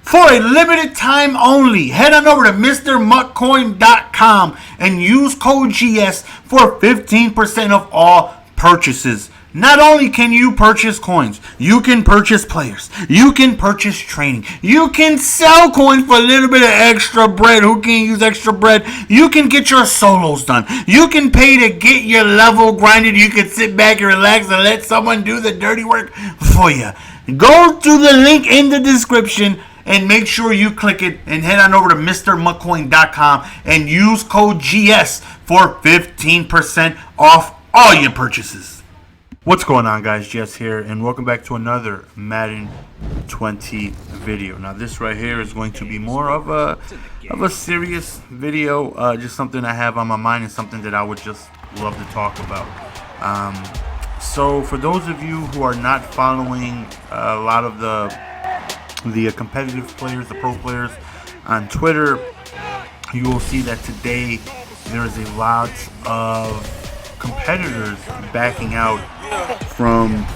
For a limited time only, head on over to MrMuckCoin.com and use code GS for 15% of all purchases. Not only can you purchase coins, you can purchase players, you can purchase training, you can sell coins for a little bit of extra bread. Who can use extra bread? You can get your solos done. You can pay to get your level grinded. You can sit back and relax and let someone do the dirty work for you. Go to the link in the description and make sure you click it and head on over to MrMuckCoin.com and use code GS for 15% off all your purchases. What's going on, guys? Jess here, and welcome back to another Madden 20 video. Now, this right here is going to be more of a serious video, just something I have on my mind and something that I would just love to talk about. So, for those of you who are not following a lot of the competitive players, the pro players on Twitter, you will see that today there is a lot of competitors backing out from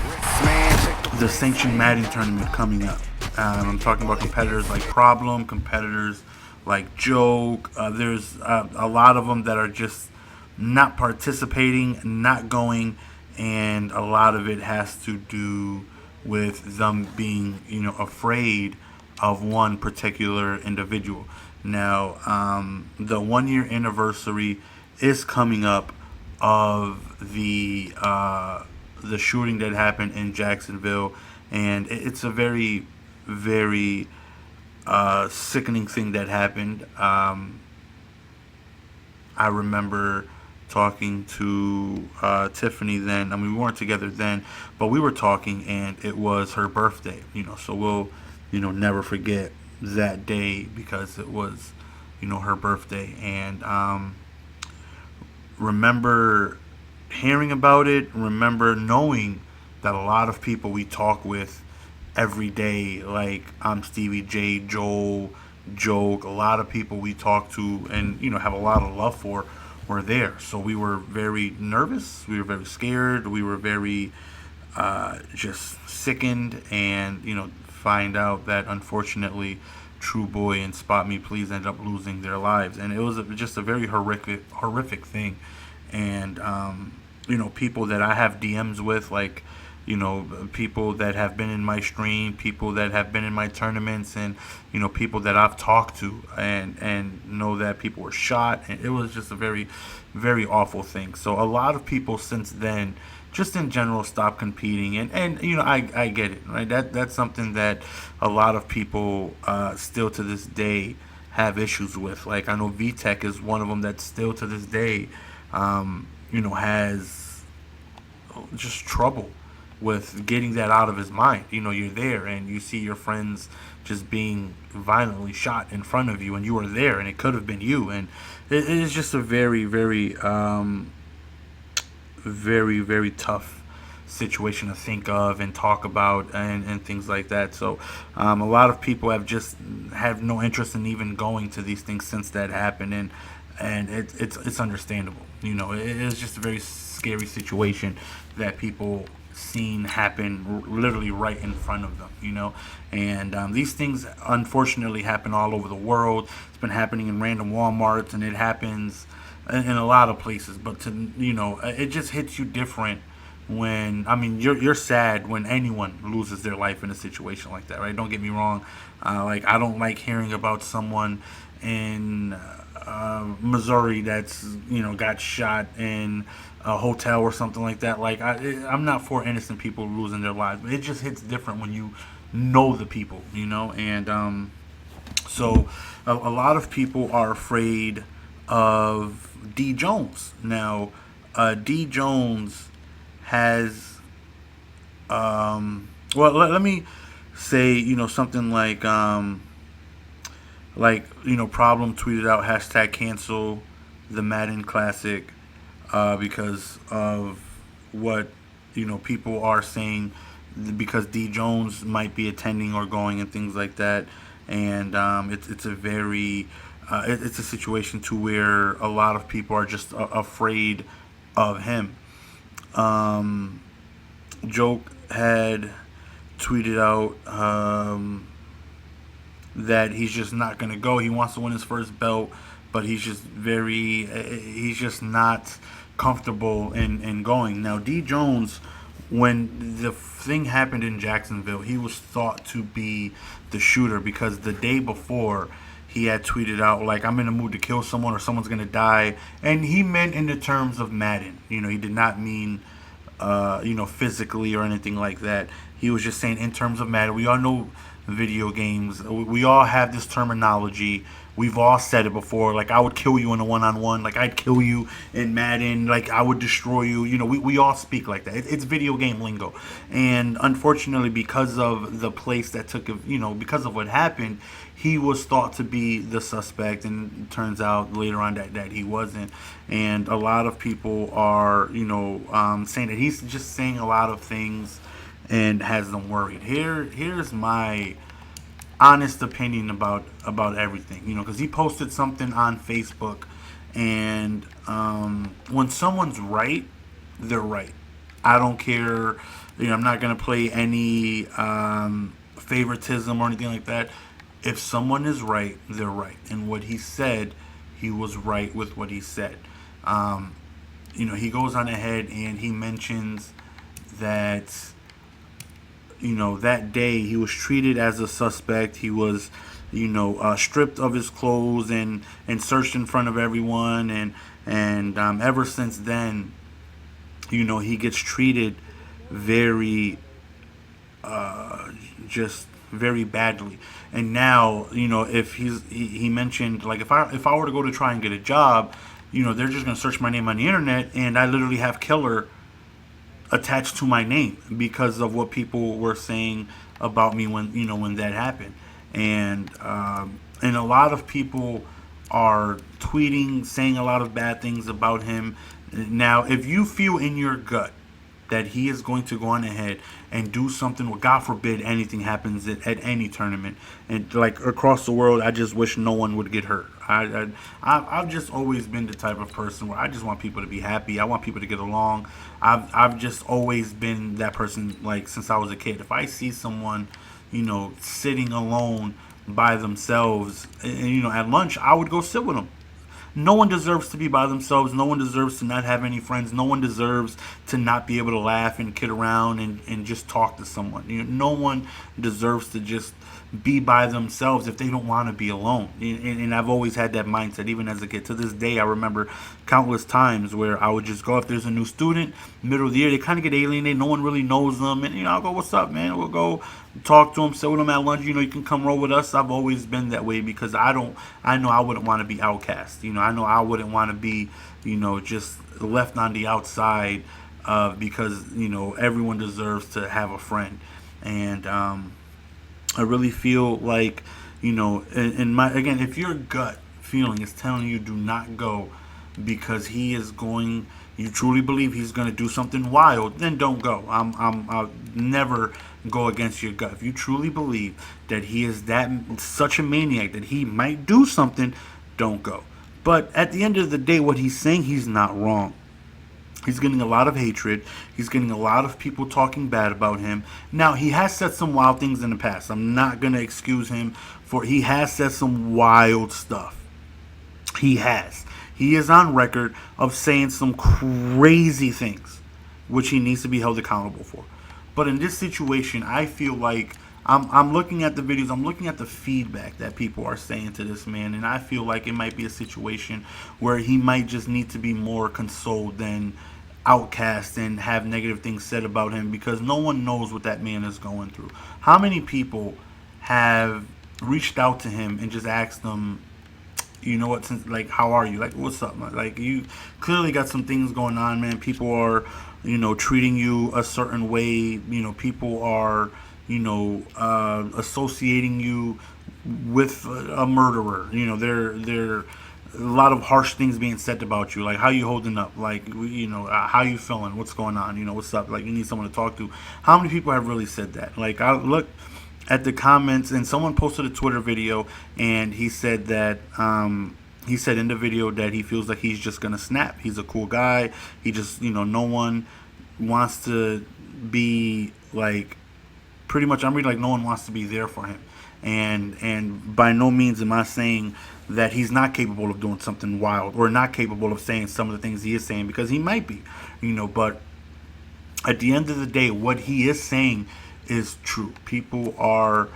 the sanctioned Madden tournament coming up. I'm talking about competitors like Problem, competitors like Joke. There's a lot of them that are just not participating, not going, and a lot of it has to do with them being, afraid of one particular individual. Now, the 1 year anniversary is coming up of the shooting that happened in Jacksonville, and it's a very, very sickening thing that happened. I remember talking to Tiffany then. I mean, we weren't together then, but we were talking, and it was her birthday. So we'll, never forget that day because it was, her birthday, and remember hearing about it, remember knowing that a lot of people we talk with every day, like I'm Stevie J, Joel, Joke, a lot of people we talk to and, have a lot of love for were there. So we were very nervous, we were very scared, we were very just sickened, and, find out that unfortunately True Boy and Spot Me Please ended up losing their lives, and it was just a very horrific thing. And people that I have DMs with, like, people that have been in my stream, people that have been in my tournaments, and people that I've talked to, and know that people were shot, and it was just a very, very awful thing. So a lot of people since then, just in general, stopped competing, and I get it, right? That's something that a lot of people still to this day have issues with. Like, I know VTech is one of them that still to this day has just trouble with getting that out of his mind. You're there and you see your friends just being violently shot in front of you, and you were there, and it could have been you, and it is just a very, very, very, very tough situation to think of and talk about, and things like that. So a lot of people have no interest in even going to these things since that happened, and it's understandable. It's just a very scary situation that people seen happen literally right in front of them. And these things unfortunately happen all over the world. It's been happening in random Walmarts, and it happens in a lot of places. But it just hits you different when, you're sad when anyone loses their life in a situation like that, right? Don't get me wrong. Like, I don't like hearing about someone in Missouri that's got shot in a hotel or something like that. Like, I'm not for innocent people losing their lives, but it just hits different when you know the people, and so a lot of people are afraid of D Jones. Now, D Jones has let me say, something like Problem tweeted out hashtag cancel the Madden Classic because of what people are saying, because D Jones might be attending or going and things like that. And it's a very it's a situation to where a lot of people are just afraid of him. Joke had tweeted out that he's just not going to go. He wants to win his first belt, but he's just not comfortable in going. Now, D Jones, when the thing happened in Jacksonville, he was thought to be the shooter because the day before he had tweeted out like, "I'm in the mood to kill someone or someone's gonna die," and he meant in the terms of Madden. He did not mean physically or anything like that. He was just saying in terms of Madden. We all know video games. We all have this terminology. We've all said it before. Like, I would kill you in a one-on-one. Like, I'd kill you in Madden. Like, I would destroy you. We all speak like that. It's video game lingo. And unfortunately, because of the place that took, because of what happened, he was thought to be the suspect, and it turns out later on that he wasn't. And a lot of people are, saying that he's just saying a lot of things and has them worried. Here's my honest opinion about everything, because he posted something on Facebook, and when someone's right, they're right. I don't care. I'm not gonna play any favoritism or anything like that. If someone is right, they're right, and what he said, he was right with what he said. He goes on ahead and he mentions that that day he was treated as a suspect. He was, stripped of his clothes and searched in front of everyone. And ever since then, he gets treated very, just very badly. And now, if he mentioned, like, if I were to go to try and get a job, they're just going to search my name on the internet, and I literally have killer attached to my name because of what people were saying about me when that happened. And a lot of people are tweeting, saying a lot of bad things about him. Now, if you feel in your gut that he is going to go on ahead and do something, well, God forbid anything happens at any tournament, and like across the world, I just wish no one would get hurt. I've just always been the type of person where I just want people to be happy. I want people to get along. I've just always been that person, like, since I was a kid. If I see someone, sitting alone by themselves, and, at lunch, I would go sit with them. No one deserves to be by themselves. No one deserves to not have any friends. No one deserves to not be able to laugh and kid around and just talk to someone. No one deserves to just be by themselves if they don't want to be alone. And I've always had that mindset, even as a kid. To this day, I remember countless times where I would just go, if there's a new student, middle of the year, they kind of get alienated. No one really knows them. And, I'll go, "What's up, man?" We'll go talk to them, sit with them at lunch. You can come roll with us. I've always been that way because I know I wouldn't want to be outcast. I know I wouldn't want to be, just left on the outside because, everyone deserves to have a friend. And I really feel like, in my, again, if your gut feeling is telling you do not go because you truly believe he's going to do something wild, then don't go. I'll never go against your gut. If you truly believe that he is such a maniac that he might do something, don't go. But at the end of the day, what he's saying, he's not wrong. He's getting a lot of hatred. He's getting a lot of people talking bad about him. Now, he has said some wild things in the past. I'm not going to excuse him he has said some wild stuff. He has. He is on record of saying some crazy things, which he needs to be held accountable for. But in this situation, I feel like I'm looking at the videos, I'm looking at the feedback that people are saying to this man, and I feel like it might be a situation where he might just need to be more consoled than outcast and have negative things said about him, because no one knows what that man is going through. How many people have reached out to him and just asked him, like, how are you? Like, what's up, man? Like, you clearly got some things going on, man. People are, treating you a certain way. People are, associating you with a murderer. They're a lot of harsh things being said about you. Like, how you holding up? Like, how you feeling? What's going on? What's up? Like, you need someone to talk to. How many people have really said that? Like, I look at the comments, and someone posted a Twitter video, and he said that he said in the video that he feels like he's just gonna snap. He's a cool guy. He just, no one wants to be like, pretty much, I'm reading like no one wants to be there for him. And by no means am I saying that he's not capable of doing something wild or not capable of saying some of the things he is saying, because he might be, but at the end of the day, what he is saying is true. People are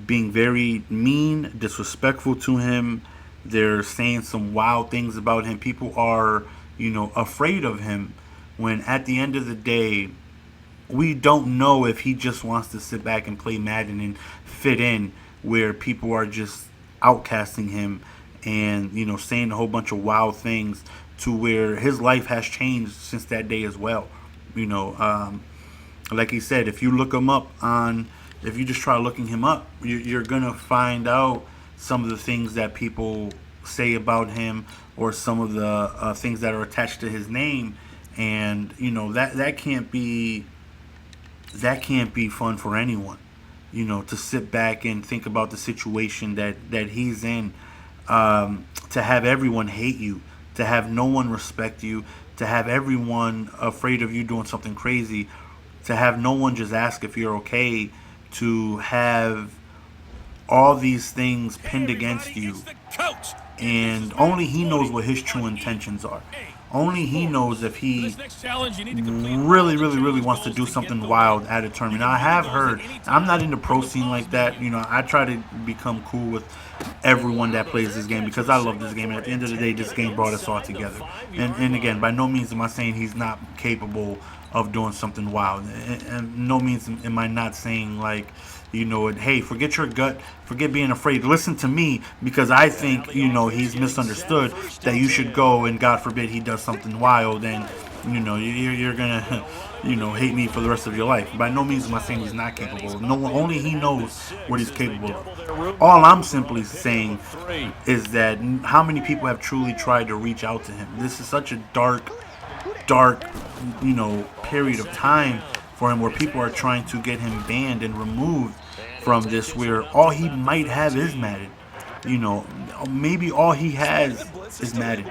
being very mean, disrespectful to him. They're saying some wild things about him. People are, afraid of him, when at the end of the day, we don't know if he just wants to sit back and play Madden and fit in, where people are just outcasting him and, saying a whole bunch of wild things, to where his life has changed since that day as well. Like he said, if you look him up if you just try looking him up, you're gonna find out some of the things that people say about him, or some of the things that are attached to his name, and that can't be fun for anyone. To sit back and think about the situation that he's in, to have everyone hate you, to have no one respect you, to have everyone afraid of you doing something crazy, to have no one just ask if you're okay, to have all these things pinned against you. And only he knows what his true intentions are. Only he knows if he really, really, really wants to do something wild at a tournament. Now, I have heard, I'm not in the pro scene like that. I try to become cool with everyone that plays this game, because I love this game. And at the end of the day, this game brought us all together. And again, by no means am I saying he's not capable of doing something wild. And no means am I not saying, like, hey, forget your gut, forget being afraid. Listen to me, because I think, he's misunderstood, that you should go, and God forbid he does something wild, and, you're going to, hate me for the rest of your life. By no means am I saying he's not capable. Only he knows what he's capable of. All I'm simply saying is that how many people have truly tried to reach out to him. This is such a dark, period of time for him, where people are trying to get him banned and removed from this, where all he might have is Madden. Maybe all he has is Madden.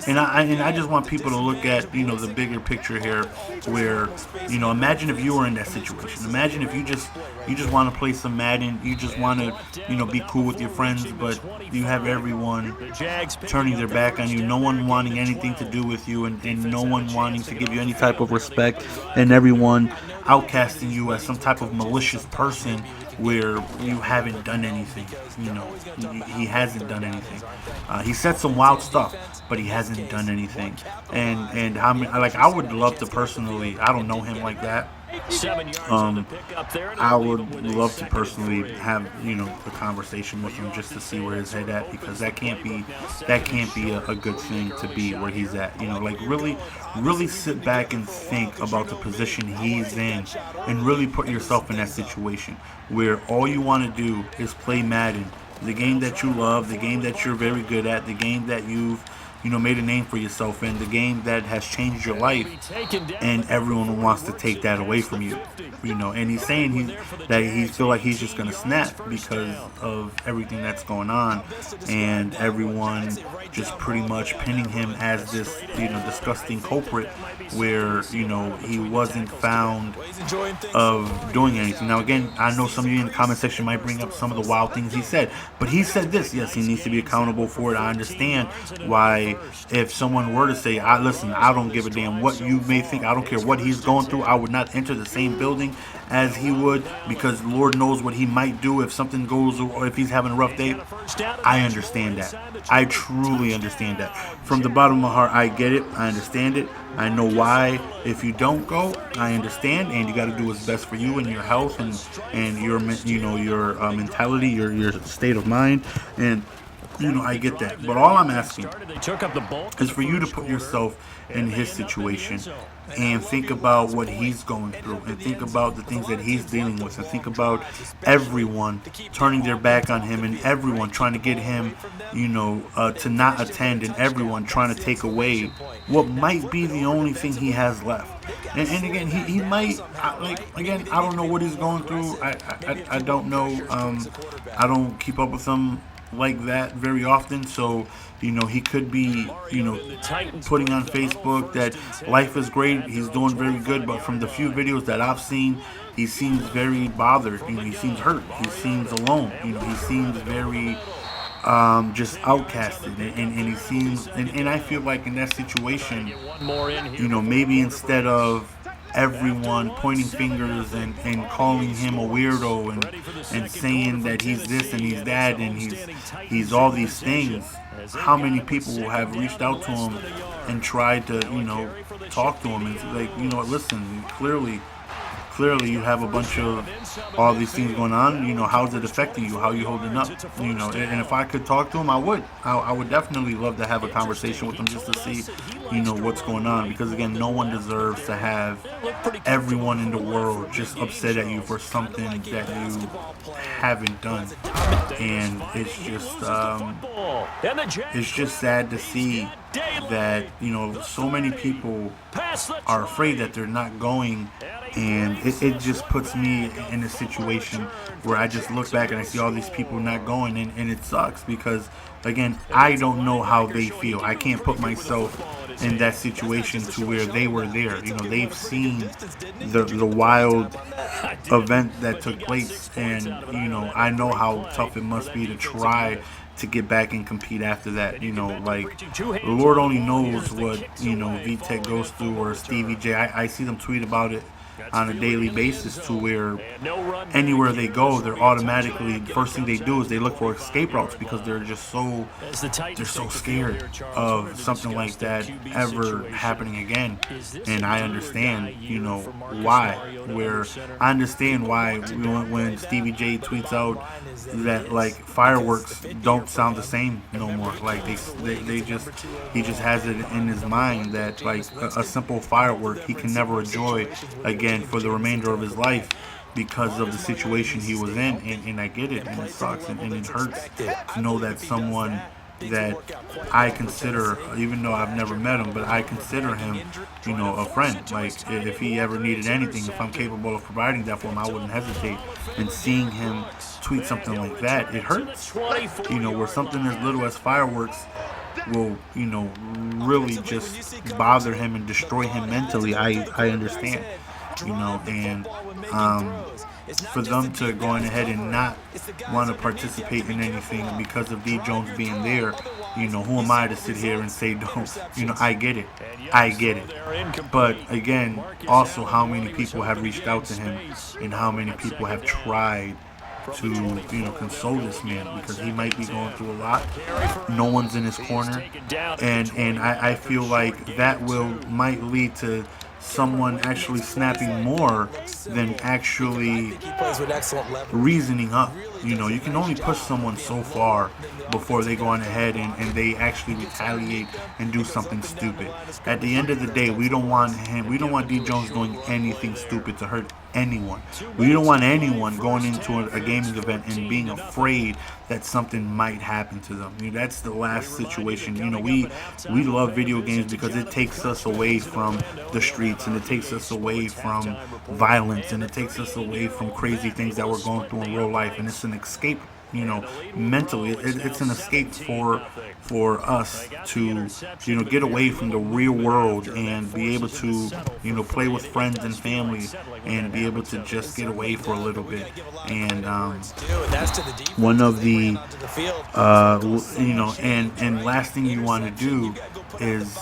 And I just want people to look at, the bigger picture here, where, imagine if you were in that situation. Imagine if you just want to play some Madden, you just want to, be cool with your friends, but you have everyone turning their back on you, no one wanting anything to do with you, and no one wanting to give you any type of respect, and everyone outcasting you as some type of malicious person, where you haven't done anything. He hasn't done anything. He said some wild stuff, but he hasn't done anything. And I would love to personally, I don't know him like that. I would love to personally have a conversation with him, just to see where his head at, because that can't be a good thing to be where he's at. Really sit back and think about the position he's in, and really put yourself in that situation where all you want to do is play Madden, the game that you love, the game that you're very good at, the game that you've made a name for yourself in, the game that has changed your life, and everyone wants to take that away from you. And he's saying that he feel like he's just gonna snap because of everything that's going on, and everyone just pretty much pinning him as this disgusting culprit, where he wasn't found of doing anything. Now again, I know some of you in the comment section might bring up some of the wild things he said, but he said this. Yes, he needs to be accountable for it. I understand why, if someone were to say, listen, I don't give a damn what you may think, I don't care what he's going through, I would not enter the same building as he would, because Lord knows what he might do if something goes, or if he's having a rough day. I understand that. I truly understand that. From the bottom of my heart, I get it. I understand it. I know why. If you don't go, I understand, and you got to do what's best for you and your health and your your mentality, your state of mind, and I get that. But all I'm asking is for you to put yourself in his situation and think about what he's going through, and think about the things that he's dealing with, and think about everyone turning their back on him, and everyone trying to get him, to not attend, and everyone trying to take away what might be the only thing he has left. And again, he might, I don't know what he's going through. I don't know. I don't keep up with him like that very often, so he could be putting on Facebook that life is great, he's doing very good, but from the few videos that I've seen, he seems very bothered. He seems hurt. He seems alone. He seems very just outcasted, and he seems, and I feel like in that situation, maybe instead of everyone pointing fingers and calling him a weirdo and saying that he's this and he's that and he's all these things, how many people will have reached out to him and tried to talk to him and like, listen, clearly you have a bunch of all these things going on. How's it affecting you? How are you holding up? And if I could talk to him, I would. I would definitely love to have a conversation with him just to see, what's going on. Because again, no one deserves to have everyone in the world just upset at you for something that you haven't done. And it's just sad to see that so many people are afraid that they're not going, and it just puts me in a situation where I just look back and I see all these people not going, and it sucks because again, I don't know how they feel. I can't put myself in that situation to where they were there. They've seen the wild event that took place, and I know how tough it must be to try to get back and compete after that. Like, the Lord only knows what, VTech goes through, or Stevie J. I see them tweet about it on a daily basis, to where anywhere they go, they're automatically, the first thing they do is they look for escape routes because they're so scared of something like that ever happening again. And I understand, why. Where I understand why when Stevie J tweets out that like fireworks don't sound the same no more. Like he just has it in his mind that like a simple firework he can never enjoy again for the remainder of his life because of the situation he was in, and I get it, and it sucks, and it hurts to know that someone that I consider, even though I've never met him, but I consider him, a friend. Like, if he ever needed anything, if I'm capable of providing that for him, I wouldn't hesitate. And seeing him tweet something like that, it hurts. Where something as little as fireworks will, really just bother him and destroy him mentally. I understand. And for them to go on ahead and not want to participate in anything because of D. Jones being there, who am I to sit here and say don't? I get it. But again, also how many people have reached out to him and how many people have tried to console this man, because he might be going through a lot. No one's in his corner, and I feel like that might lead to someone actually snapping more than actually reasoning up. You can only push someone so far before they go on ahead and they actually retaliate and do something stupid. At the end of the day, we don't want D. Jones doing anything stupid to hurt anyone. We don't want anyone going into a gaming event and being afraid that something might happen to them. That's the last situation. We love video games because it takes us away from the streets, and it takes us away from violence, and it takes us away from crazy things that we're going through in real life, and it's an escape. Mentally, it's an escape for us to get away from the real world and be able to play with friends and family and be able to just get away for a little bit. And one of the and last thing you want to do is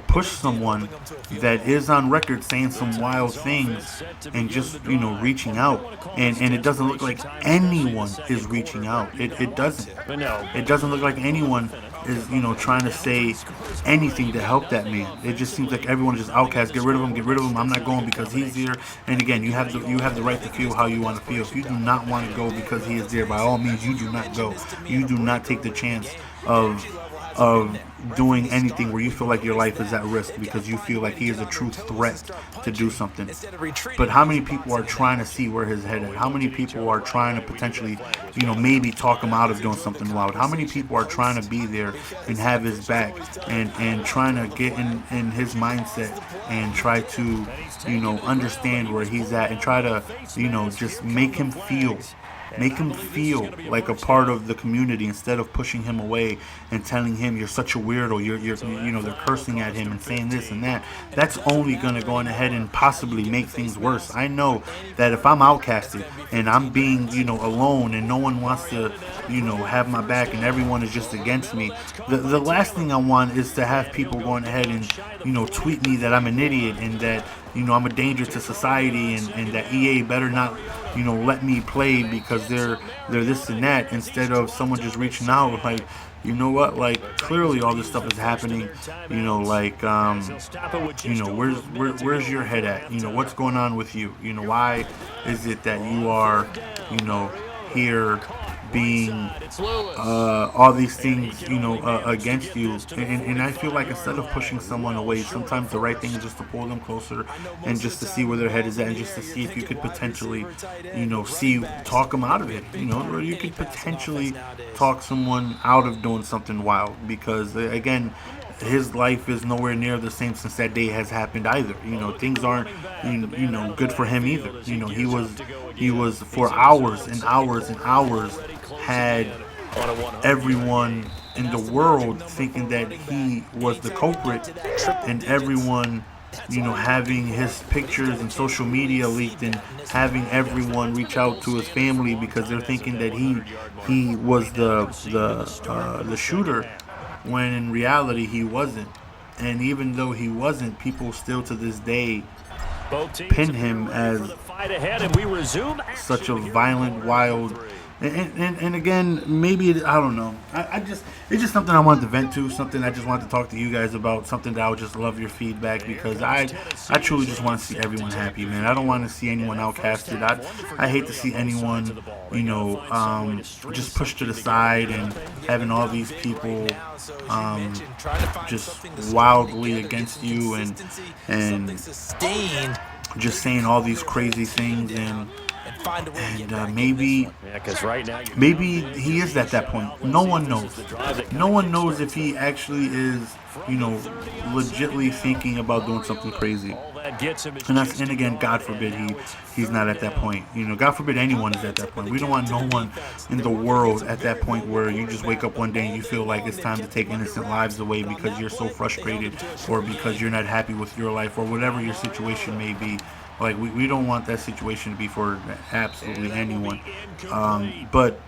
push someone that is on record saying some wild things and just reaching out, and it doesn't look like anyone is reaching out. It doesn't look like anyone is trying to say anything to help that man. It just seems like everyone is just outcast. Get rid of him. I'm not going because he's here. And again, you have the right to feel how you want to feel. If you do not want to go because he is there, by all means, you do not go. You do not take the chance of doing anything where you feel like your life is at risk because you feel like he is a true threat to do something. But how many people are trying to see where his head is? How many people are trying to potentially, maybe talk him out of doing something wild? How many people are trying to be there and have his back and trying to get in his mindset and try to, understand where he's at and try to, just make him feel Make him feel like a part of the community instead of pushing him away and telling him you're such a weirdo. They're cursing at him and saying this and that. That's only gonna go on ahead and possibly make things worse. I know that if I'm outcasted and I'm being, alone and no one wants to, have my back and everyone is just against me, the last thing I want is to have people going ahead and, tweet me that I'm an idiot and that, I'm a danger to society and that EA better not, let me play because they're this and that, instead of someone just reaching out like, you know what, like, clearly all this stuff is happening, where's your head at, what's going on with you, why is it that you are, here being all these things, against you. And I feel like instead of pushing someone away, sometimes the right thing is just to pull them closer and just to see where their head is at and just to see if you could potentially, talk them out of it, or you could potentially talk someone out of doing something wild, because again, his life is nowhere near the same since that day has happened either. Things aren't, good for him either. He was for hours and hours and hours had everyone in the world thinking that he was the culprit, and everyone, having his pictures and social media leaked and having everyone reach out to his family because they're thinking that he was the shooter, when in reality he wasn't. And even though he wasn't, people still to this day pin him as such a violent, wild, and again, maybe I don't know. It's just something I wanted to vent to, something I just wanted to talk to you guys about, something that I would just love your feedback, because I truly just want to see everyone happy, man. I don't want to see anyone outcasted. I hate to see anyone, just pushed to the side and having all these people just wildly against you and just saying all these crazy things, and maybe he is at that point. No one knows. No one knows if he actually is, legitly thinking about doing something crazy. And again, God forbid he's not at that point. God forbid anyone is at that point. We don't want no one in the world at that point where you just wake up one day and you feel like it's time to take innocent lives away because you're so frustrated, or because you're not happy with your life, or whatever your situation may be. Like, we don't want that situation to be for absolutely anyone. But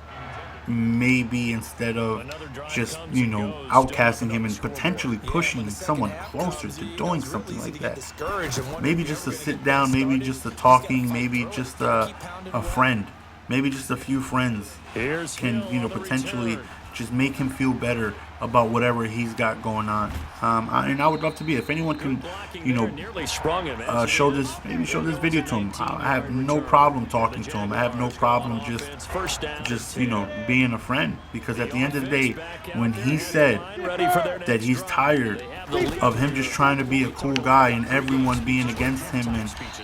maybe instead of just, outcasting him and potentially pushing someone closer to doing something like that, maybe just to sit down, maybe just a talking, maybe just a friend, maybe just a few friends can, potentially just make him feel better about whatever he's got going on. And I would love to be, if anyone can, show this video to him. I have no problem talking to him. I have no problem just being a friend, because at the end of the day, when he said that he's tired of him just trying to be a cool guy and everyone being against him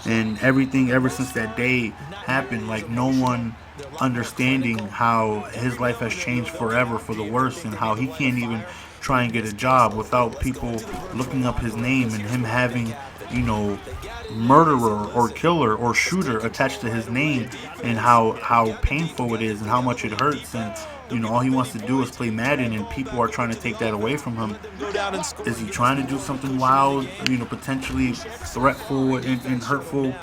and everything ever since that day happened, like no one understanding how his life has changed forever for the worse, and how he can't even try and get a job without people looking up his name, and him having, murderer or killer or shooter attached to his name, and how painful it is and how much it hurts, and all he wants to do is play Madden, and people are trying to take that away from him. Is he trying to do something wild, potentially threatful and hurtful?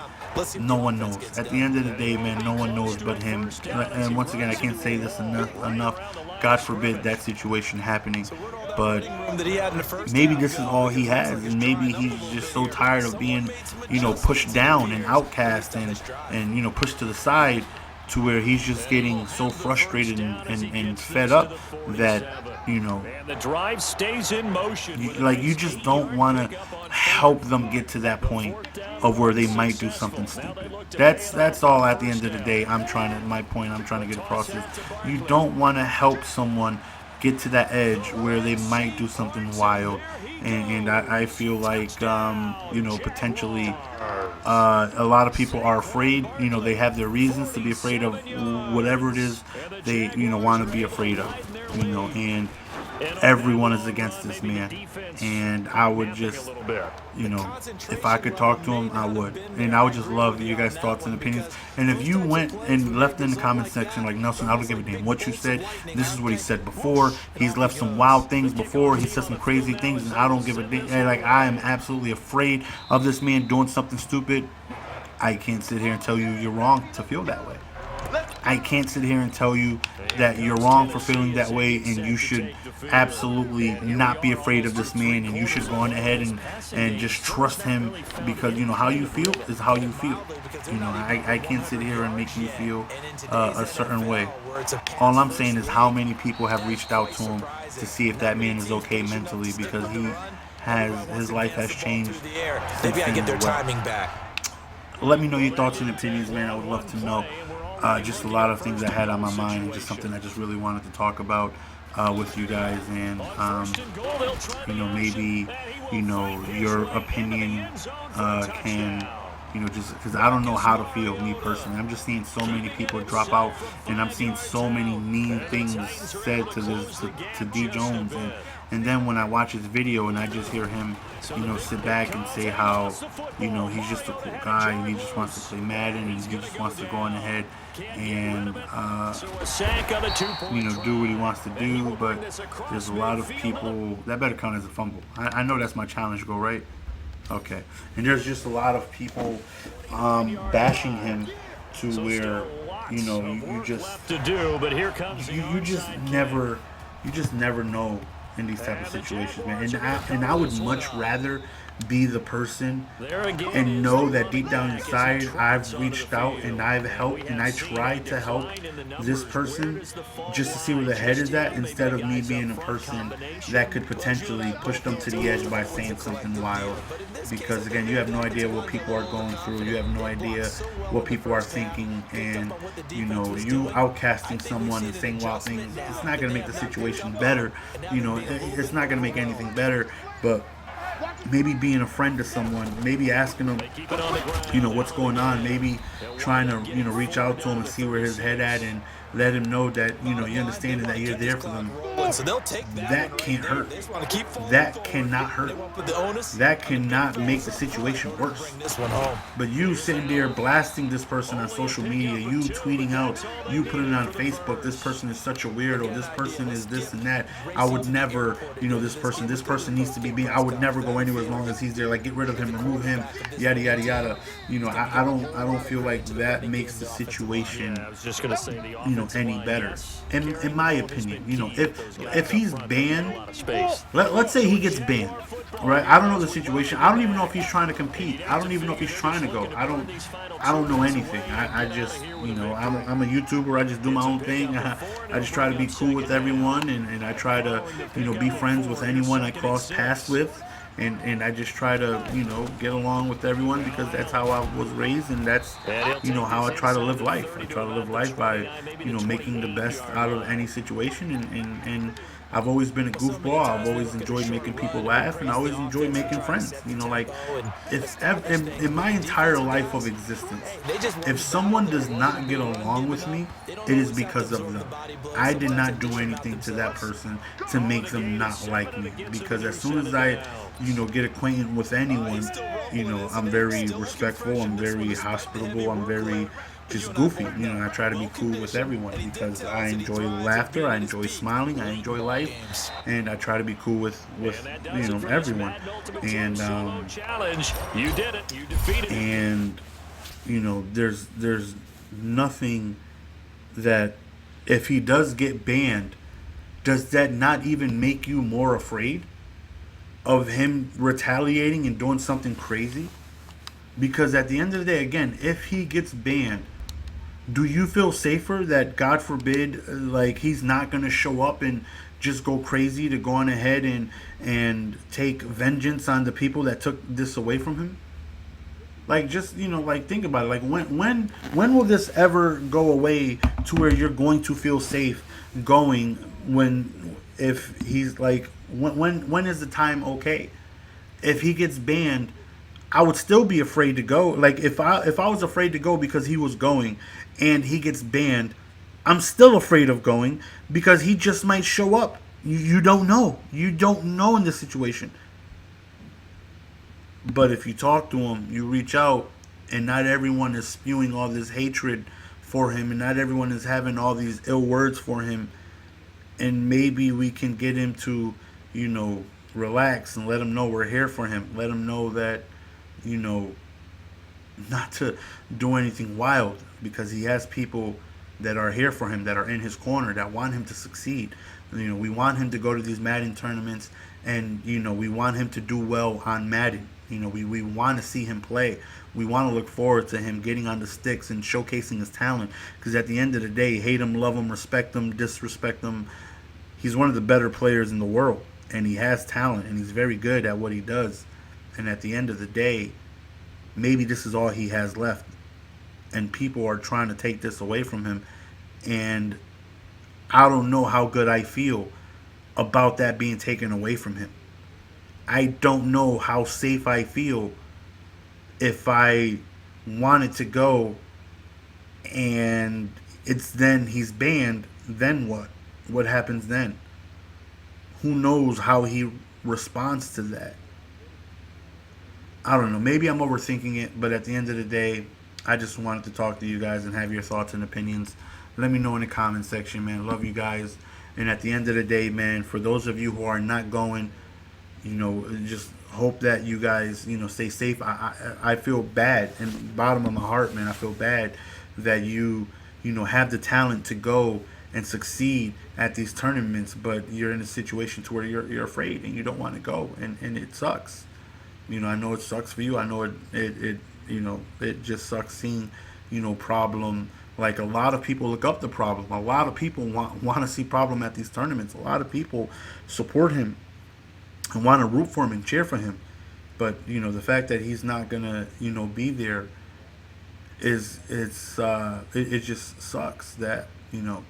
No one knows. At the end of the day, man, no one knows but him. And once again, I can't say this enough. God forbid that situation happening. But maybe this is all he has, and maybe he's just so tired of being, pushed down and outcast and pushed to the side, to where he's just getting so frustrated and fed up that, the drive stays in motion. You just don't want to help them get to that point of where they might do something stupid. That's all. At the end of the day, my point I'm trying to get across is, you don't want to help someone get to that edge where they might do something wild, and I feel like potentially a lot of people are afraid. They have their reasons to be afraid of whatever it is they want to be afraid of, and everyone is against this man, and I would just, if I could talk to him, I would, and I would just love you guys' thoughts and opinions. And if you went and left in the comment section like, Nelson, I don't give a damn what you said. This is what he said before. He's left some wild things before. He said some crazy things, and I don't give a damn. Like, I am absolutely afraid of this man doing something stupid. I can't sit here and tell you you're wrong to feel that way. I can't sit here and tell you that you're wrong for feeling that way, and you should absolutely not be afraid of this man, and you should go on ahead and just trust him, because how you feel is how you feel. I can't sit here and make you feel a certain way. All I'm saying is how many people have reached out to him to see if that man is okay mentally, because his life has changed since then. Let me know your thoughts and opinions, man. I would love to know. Just a lot of things I had on my mind, and just something I just really wanted to talk about with you guys, and maybe your opinion can, just because I don't know how to feel, me personally. I'm just seeing so many people drop out, and I'm seeing so many mean things said to D Jones, and then when I watch his video and I just hear him, sit back and say how, he's just a cool guy, and he just wants to play Madden, and he just wants to go on ahead and, do what he wants to do. But there's a lot of people, that better count as a fumble. I know that's my challenge goal, right? Okay. And there's just a lot of people bashing him to where, you just never know in these type of situations, man. And I would much rather be the person and know that deep down inside I've reached out and I've helped and I tried to help this person just to see where the head is at, instead of me being a person that could potentially push them to the edge by saying something wild. Because again, you have no idea what people are going through, you have no idea what people are thinking, and you outcasting someone and saying wild things, it's not going to make the situation better. It's not going to make anything better. But maybe being a friend to someone, maybe asking them, what's going on, maybe trying to, reach out to him and see where his head at, and let him know that, you understand that you're there for them. That can't hurt. That cannot hurt. That cannot make the situation worse. But you sitting there blasting this person on social media, you tweeting out, you putting it on Facebook, this person is such a weirdo, this person is this and that. I would never, this person needs to be being, I would never go anywhere as long as he's there. Like, get rid of him, remove him, yada yada yada. I don't feel like that makes the situation, any better. In my opinion, if he's banned, let's say he gets banned, right? I don't know the situation. I don't even know if he's trying to compete. I don't even know if he's trying to go. I don't know anything. I just, I'm a YouTuber. I just do my own thing. I just try to be cool with everyone, and I try to, be friends with anyone I cross paths with. And I just try to, get along with everyone, because that's how I was raised, and that's, how I try to live life. I try to live life by, making the best out of any situation, and I've always been a goofball. I've always enjoyed making people laugh, and I always enjoyed making friends. In my entire life of existence, if someone does not get along with me, it is because of them. I did not do anything to that person to make them not like me, because as soon as I get acquainted with anyone, I'm very respectful, I'm very hospitable, I'm very just goofy. I try to be cool with everyone, because I enjoy laughter, I enjoy smiling, I enjoy life, and I try to be cool with everyone. And there's nothing that, if he does get banned, does that not even make you more afraid of him retaliating and doing something crazy? Because at the end of the day, again, if he gets banned, do you feel safer that, God forbid, like, he's not going to show up and just go crazy to go on ahead and take vengeance on the people that took this away from him? Like, just, like, think about it. Like, when will this ever go away to where you're going to feel safe going, if he's like, when is the time okay? If he gets banned, I would still be afraid to go. Like, if I was afraid to go because he was going and he gets banned, I'm still afraid of going because he just might show up You don't know. You don't know in this situation. But if you talk to him, you reach out, and not everyone is spewing all this hatred for him, and not everyone is having all these ill words for him, and maybe we can get him to, you know, relax and let him know we're here for him. Let him know that, you know, not to do anything wild, because he has people that are here for him, that are in his corner, that want him to succeed. You know, we want him to go to these Madden tournaments, and you know, we want him to do well on Madden. You know, we want to see him play. We want to look forward to him getting on the sticks and showcasing his talent. Because at the end of the day, hate him, love him, respect him, disrespect him, he's one of the better players in the world, and he has talent, and he's very good at what he does. And at the end of the day, maybe this is all he has left, and people are trying to take this away from him. And I don't know how good I feel about that being taken away from him. I don't know how safe I feel if I wanted to go and it's then he's banned. Then what? What happens then? Who knows how he responds to that? I don't know. Maybe I'm overthinking it, but at the end of the day, I just wanted to talk to you guys and have your thoughts and opinions. Let me know in the comment section, man. Love you guys. And at the end of the day, man, for those of you who are not going, you know, just hope that you guys, you know, stay safe. I feel bad, and bottom of my heart, man, I feel bad that you know, have the talent to go and succeed at these tournaments, but you're in a situation to where you're afraid and you don't want to go, and it sucks. You know, I know it sucks for you. I know it you know, it just sucks seeing, you know, Problem. Like, a lot of people look up to Problem. A lot of people want to see Problem at these tournaments. A lot of people support him and want to root for him and cheer for him. But, you know, the fact that he's not gonna, you know, be there it just sucks that, you know,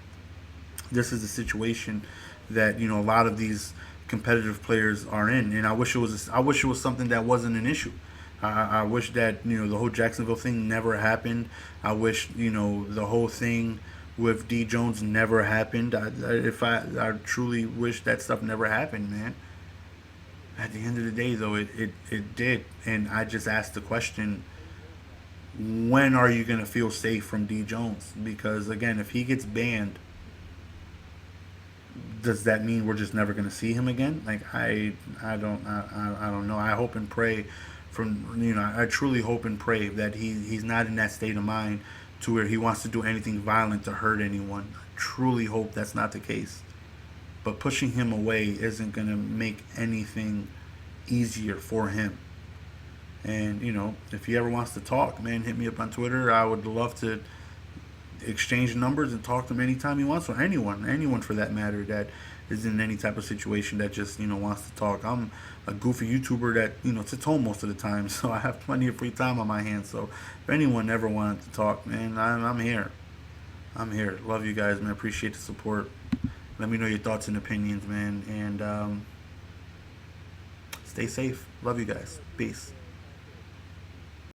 this is the situation that, you know, a lot of these competitive players are in. And I wish it was something that wasn't an issue. I wish that, you know, the whole Jacksonville thing never happened. I wish, you know, the whole thing with D Jones never happened. I truly wish that stuff never happened, man. At the end of the day, though, it did. And I just asked the question, when are you going to feel safe from D Jones? Because, again, if he gets banned, does that mean we're just never going to see him again? Like, I don't know. I hope and pray I truly hope and pray that he's not in that state of mind to where he wants to do anything violent to hurt anyone. I truly hope that's not the case. But pushing him away isn't going to make anything easier for him. And, you know, if he ever wants to talk, man, hit me up on Twitter. I would love to exchange numbers and talk to him anytime he wants, or anyone for that matter that is in any type of situation that just, you know, wants to talk. I'm a goofy YouTuber that, you know, sits home most of the time, so I have plenty of free time on my hands. So if anyone ever wanted to talk, man, I'm here. I'm here. Love you guys, man. Appreciate the support. Let me know your thoughts and opinions, man. And stay safe. Love you guys. Peace.